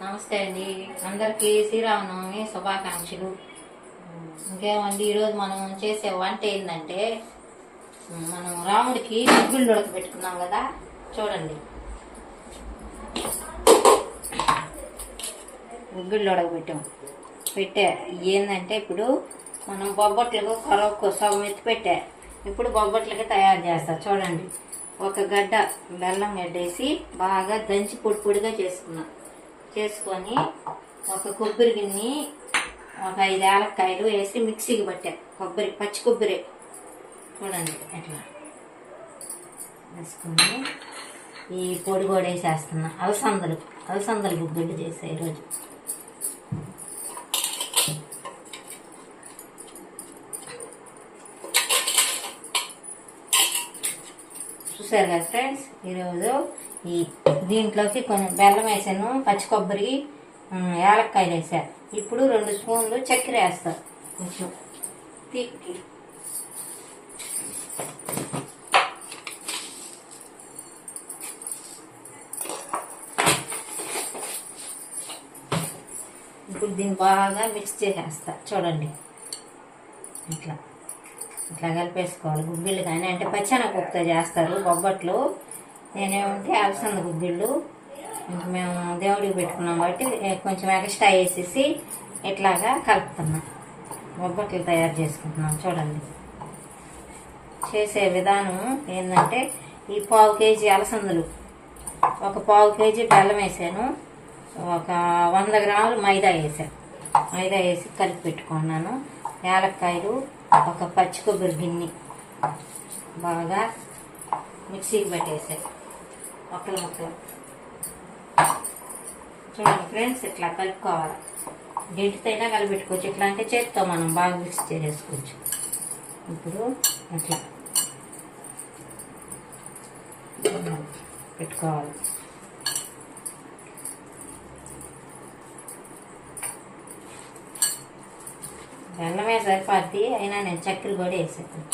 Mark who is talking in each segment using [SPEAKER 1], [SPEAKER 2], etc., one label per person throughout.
[SPEAKER 1] నమస్తే అండి. అందరికీ శ్రీరామనవమి శుభాకాంక్షలు. ఇంకేమండి, ఈరోజు మనం చేసే వంట ఏంటంటే మనం రాముడికి గుగ్గిళ్ళు ఉడకబెట్టుకున్నాం కదా, చూడండి. గుగ్గిళ్ళు పెట్టే ఏంటంటే ఇప్పుడు మనం బొబ్బట్లకు కొరకు సగం ఎత్తి పెట్టా. ఇప్పుడు బొబ్బట్లకి తయారు చేస్తా చూడండి. ఒక గడ్డ బెల్లం గడ్డేసి బాగా దంచి పొడి పొడిగా చేసుకొని ఒక కొబ్బరి గిన్నె ఒక 5 ఏలక్కాయలు వేసి మిక్సీకి పట్టా. పచ్చి కొబ్బరి చూడండి ఎట్లా వేసుకొని ఈ పొడి కూడా వేసేస్తున్నా. అలసందలు గుగ్గిళ్ళు చేసా ఈరోజు. చూసారు కదా ఫ్రెండ్స్, ఈరోజు దీంట్లోకి కొంచెం బెల్లం వేసాను, పచ్చి కొబ్బరి, యాలక్కాయలు వేసా. ఇప్పుడు 2 స్పూన్లు చక్కెర వేస్తా కొంచెం తీపి. ఇప్పుడు దీన్ని బాగా మిక్స్ చేసేస్తా చూడండి. ఇట్లా కలిపేసుకోవాలి. గుగ్గిళ్ళు కానీ అంటే పచ్చెనగపప్పుతో చేస్తారు బొబ్బట్లు. నేనేమంటే అలసంద గుగ్గిళ్ళు ఇంకా మేము దేవుడికి పెట్టుకున్నాం కాబట్టి కొంచెం ఎక్స్ట్రా వేసేసి ఇట్లాగా కలుపుతున్నాం. బొబ్బట్లు తయారు చేసుకుంటున్నాం చూడండి. చేసే విధానం ఏంటంటే ఈ 1/4 కేజీ అలసందలు, ఒక 1/4 కేజీ బెల్లం వేసాను, ఒక 100 గ్రాములు మైదా వేసి కలిపి పెట్టుకున్నాను. యాలక్కాయలు, ఒక పచ్చి కొబ్బరి గిన్నె బాగా మిక్సీకి పెట్టేసాయి ముక్కలు. చూడండి ఫ్రెండ్స్, ఇట్లా కలుపుకోవాలి. గెంటితో అయినా కలిపెట్టుకోవచ్చు, ఇట్లా అంటే చేతితో మనం బాగా మిక్స్ చేసేసుకోవచ్చు. ఇప్పుడు ఇట్లా పెట్టుకోవాలి. బెల్లమే సరిపోద్ది, అయినా నేను చక్కెర కూడా వేసాను.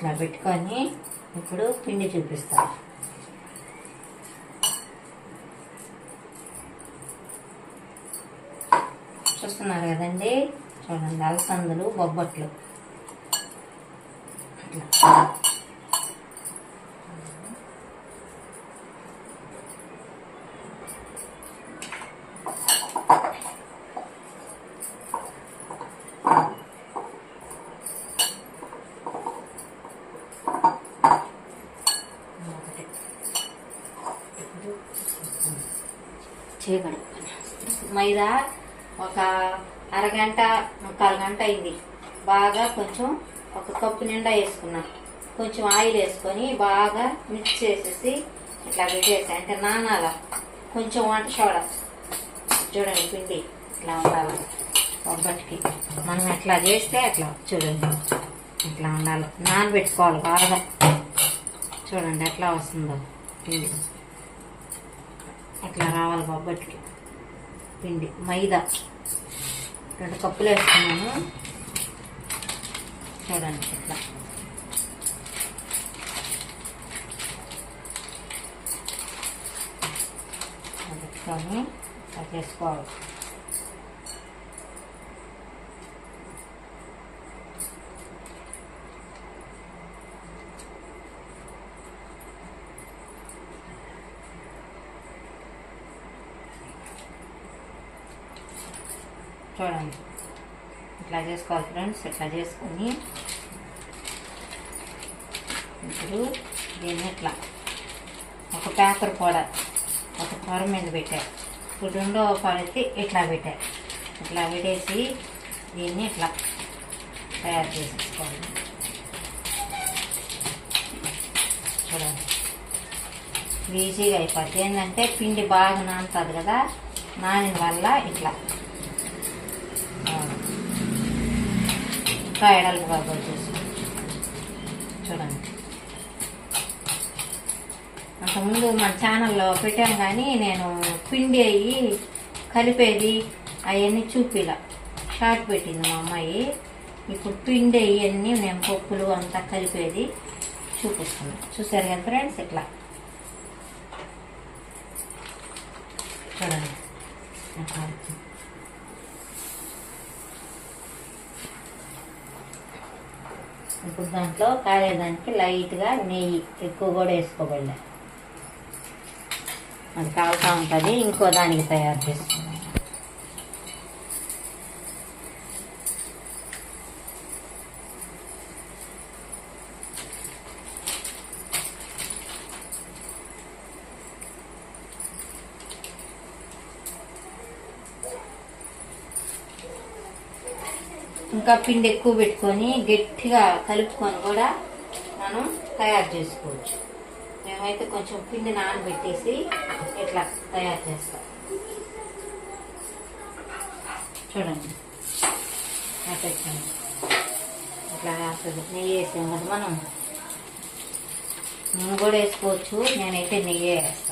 [SPEAKER 1] ఇట్లా పెట్టుకొని ఇప్పుడు పిండి చూపిస్తాను. చూస్తున్నారు కదండి, చూడండి అలసందలు బొబ్బట్లు. మైదా ఒక అరగంట 1/4 గంట అయింది. బాగా కొంచెం ఒక కప్పు నిండా వేసుకున్నా. కొంచెం ఆయిల్ వేసుకొని బాగా మిక్స్ చేసేసి ఇట్లా పెట్టేసి అంటే నానాల కొంచెం వంట సోడా. చూడండి పిండి ఇట్లా ఉండాలి బొబ్బట్కి. మనం ఎట్లా చేస్తే అట్లా చూడండి ఇట్లా ఉండాలి. నానబెట్టుకోవాలి బాగా. చూడండి ఎట్లా వస్తుందో పిండి. ఇట్లా రావాలి బొబ్బట్కి పిండి. మైదా 2 కప్పులు వేసుకున్నాను. చూడండి ఇట్లా పెట్టుకొని ఇట్లా చేసుకోవాలి. చూడండి ఇట్లా చేసుకోవాలి ఫ్రెండ్స్. ఇట్లా చేసుకొని ఇప్పుడు దీన్ని ఇట్లా ఒక పేపర్ కూడా ఒక పొర మీద పెట్టారు. ఇప్పుడు 2వ పొర ఎత్తి ఇట్లా పెట్టేసి దీన్ని ఇట్లా తయారు చేసేసుకోవాలి. చూడండి ఈజీగా అయిపోద్ది. ఏంటంటే పిండి బాగా నానుతుంది కదా, నానిన వల్ల ఇట్లా ఎడలు బాగా చేసుకోవచ్చు. చూడండి అంతకుముందు మన ఛానల్లో పెట్టాను, కానీ నేను పిండి అయ్యి కలిపేది అవన్నీ చూపిలా షార్ట్ పెట్టింది మా అమ్మాయి. ఇప్పుడు పిండి అవన్నీ నేను పప్పులు అంతా కలిపేది చూపిస్తున్నాను. చూసారు కదా ఫ్రెండ్స్, ఇట్లా చూడండి. ఇప్పుడు దాంట్లో కాలేదానికి లైట్గా నెయ్యి ఎక్కువ కూడా వేసుకోబడలే, అది కాలుతా ఉంటుంది. ఇంకో దానికి తయారు చేసుకున్నాం. ఇంకా పిండి ఎక్కువ పెట్టుకొని గట్టిగా కలుపుకొని కూడా మనం తయారు చేసుకోవచ్చు. మేమైతే కొంచెం పిండి నానబెట్టేసి ఇట్లా తయారు చేస్తాం. చూడండి ఇట్లా కాస్తుంది. నెయ్యి వేసాం కదా మనం, నూనె కూడా వేసుకోవచ్చు. నేనైతే నెయ్యి వేస్తాను.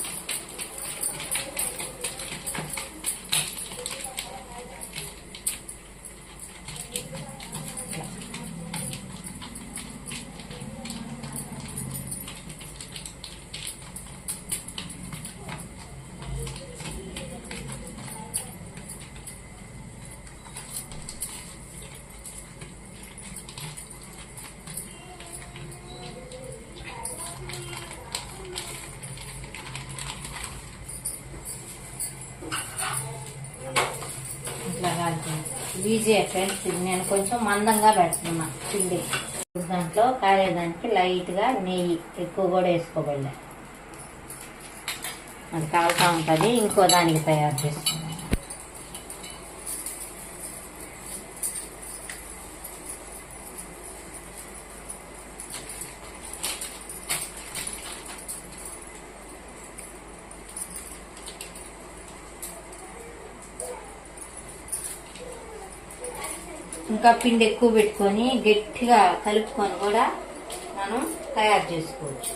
[SPEAKER 1] Easy friends. ఇది నేను కొంచెం మందంగా పెడుతున్నా పిండి. దాంట్లో కాలేదానికి లైట్గా నెయ్యి ఎక్కువ కూడా వేసుకోబడలే, అది కాలుతా ఉంటుంది. ఇంకో దానికి తయారు చేసుకున్నాం. ఇంకా పిండి ఎక్కువ పెట్టుకొని గట్టిగా కలుపుకొని కూడా మనం తయారు చేసుకోవచ్చు.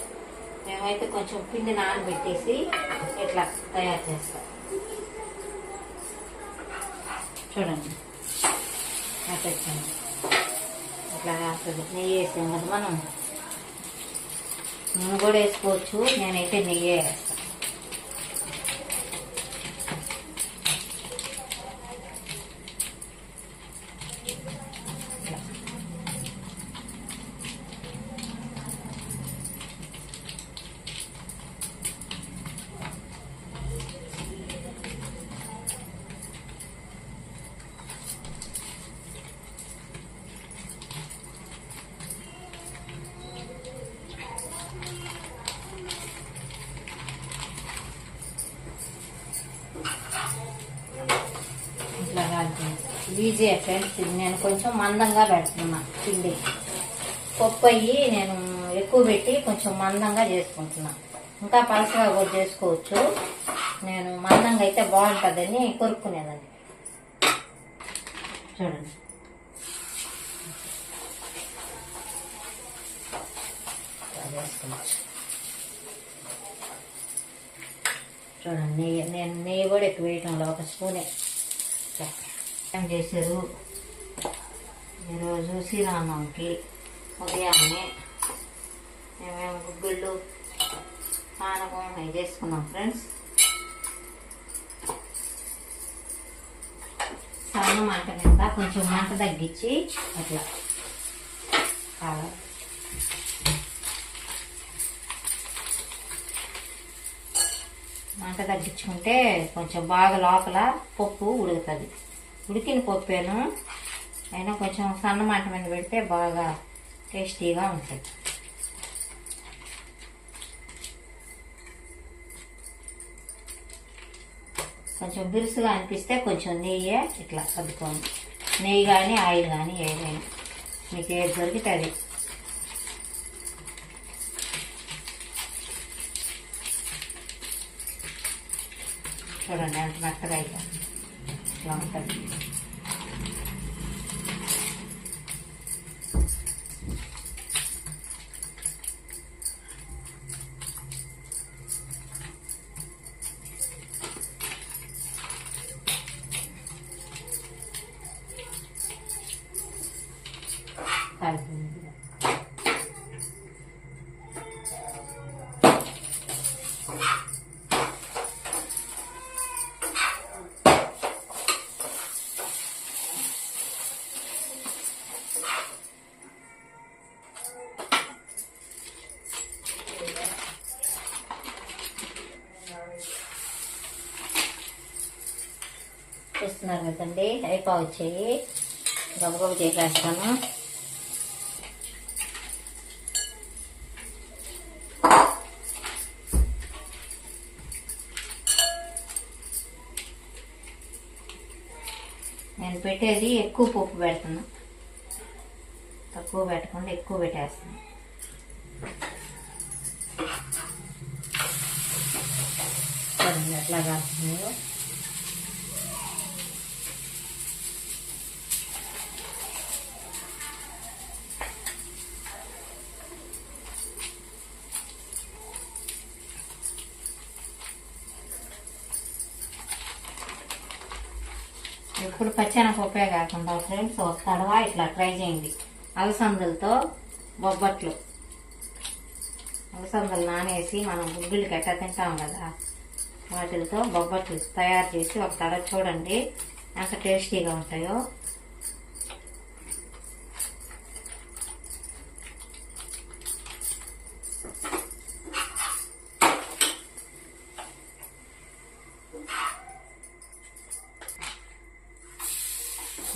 [SPEAKER 1] మేమైతే కొంచెం పిండి నానబెట్టేసి ఇట్లా తయారు చేస్తాం. చూడండి ఇట్లా కాస్తుంది. నెయ్యి వేసాం కదా మనం, నూనె కూడా వేసుకోవచ్చు. నేనైతే నెయ్యి వేస్తాను. Easy friends. ఇది నేను కొంచెం మందంగా పెడుతున్నా పిండి. పప్పు అయ్యి నేను ఎక్కువ పెట్టి కొంచెం మందంగా చేసుకుంటున్నా. ఇంకా పలసగా కూడా చేసుకోవచ్చు. నేను మందంగా అయితే బాగుంటుందని కొరుక్కునేదాన్ని. చూడండి చూడండి నెయ్యి. నేను నెయ్యి కూడా ఎక్కువ వేయటంలో ఒక స్పూనే. ఏం చేశారు ఈరోజు శ్రీరామనవమికి ఉదయాన్నే మేమేమో గుగ్గిళ్ళు పానకం అవి చేసుకున్నాం ఫ్రెండ్స్. సన్న మంట మీద కొంచెం మంట తగ్గించి అట్లా కావాలి. మంట తగ్గించుకుంటే కొంచెం బాగా లోపల పప్పు ఉడుకుతుంది. ఉడికిన పప్పేను అయినా కొంచెం సన్న మంట మీద పెడితే బాగా టేస్టీగా ఉంటుంది. కొంచెం బిరుసుగా అనిపిస్తే కొంచెం నెయ్యి ఇట్లా కలుపుకోండి. నెయ్యి కానీ ఆయిల్ కానీ ఏదైనా మీకు ఏది దొరికితే అది. చూడండి ఎంత మెత్తగా అయితే ఇట్లా ఉంటుంది. చూస్తున్నారు కదండి, అయిపో వచ్చాయి. గబగబ చేసేస్తాను. నేను పెట్టేది ఎక్కువ పప్పు పెడుతున్నా, తక్కువ పెట్టకుండా ఎక్కువ పెట్టేస్తాను. ఎట్లా కాస్తున్నాయో ఎప్పుడు పచ్చెనపప్పే కాకుండా ఫ్రెండ్స్ ఒక తడవా ఇట్లా ట్రై చేయండి. అలసందలతో బొబ్బట్లు, అలసందలు నానేసి మనం గుడ్డులకి ఎట్లా తింటాం కదా, వాటితో బొబ్బట్లు తయారు చేసి ఒక తడ చూడండి ఎంత టేస్టీగా ఉంటాయో.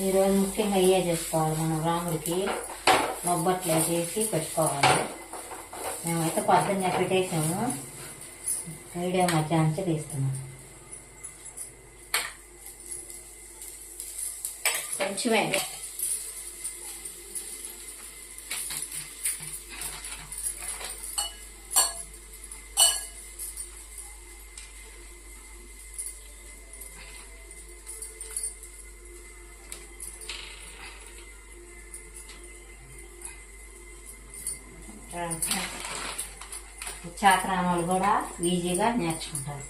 [SPEAKER 1] ఈరోజు ముఖ్యంగా ఇవే చేసుకోవాలి మనం, రాముడికి బొబ్బట్లు చేసి పెట్టుకోవాలి. మేమైతే పొద్దున్నే పెట్టేసాము, వీడియో మధ్యాహ్నం నుంచి తీస్తున్నాం. కొంచెమే చాకరామాలు కూడా ఈజీగా నేర్చుకుంటారు.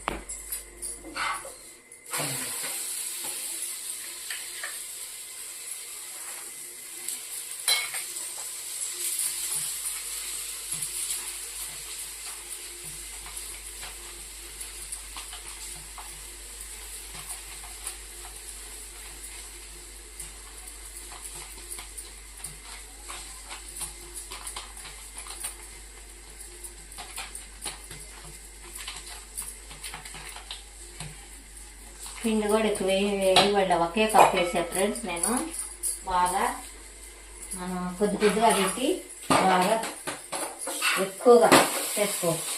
[SPEAKER 1] పిండి కూడా ఎక్కువ వేయబడ్డ, ఒకే కప్ వేసే ఫ్రెండ్స్. నేను బాగా మనం కొద్దిగా పెట్టి బాగా ఎక్కువగా చేసుకోవచ్చు.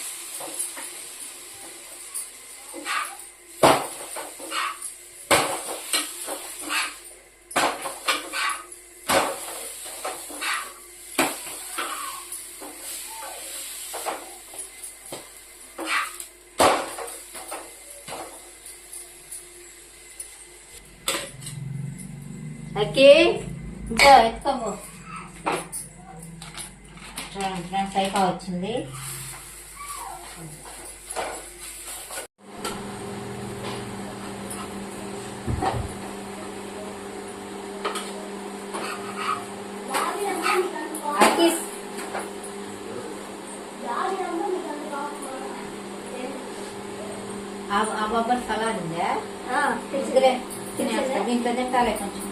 [SPEAKER 1] అక్కి ఇంకా ఎత్తుకోము. ఫ్రెండ్స్ అయిపో వచ్చింది. అక్కి ఆ బొబ్బర్ సలాడ్ ఉందా, తినేస్తా. దీంట్లో తింటాలే కొంచెం.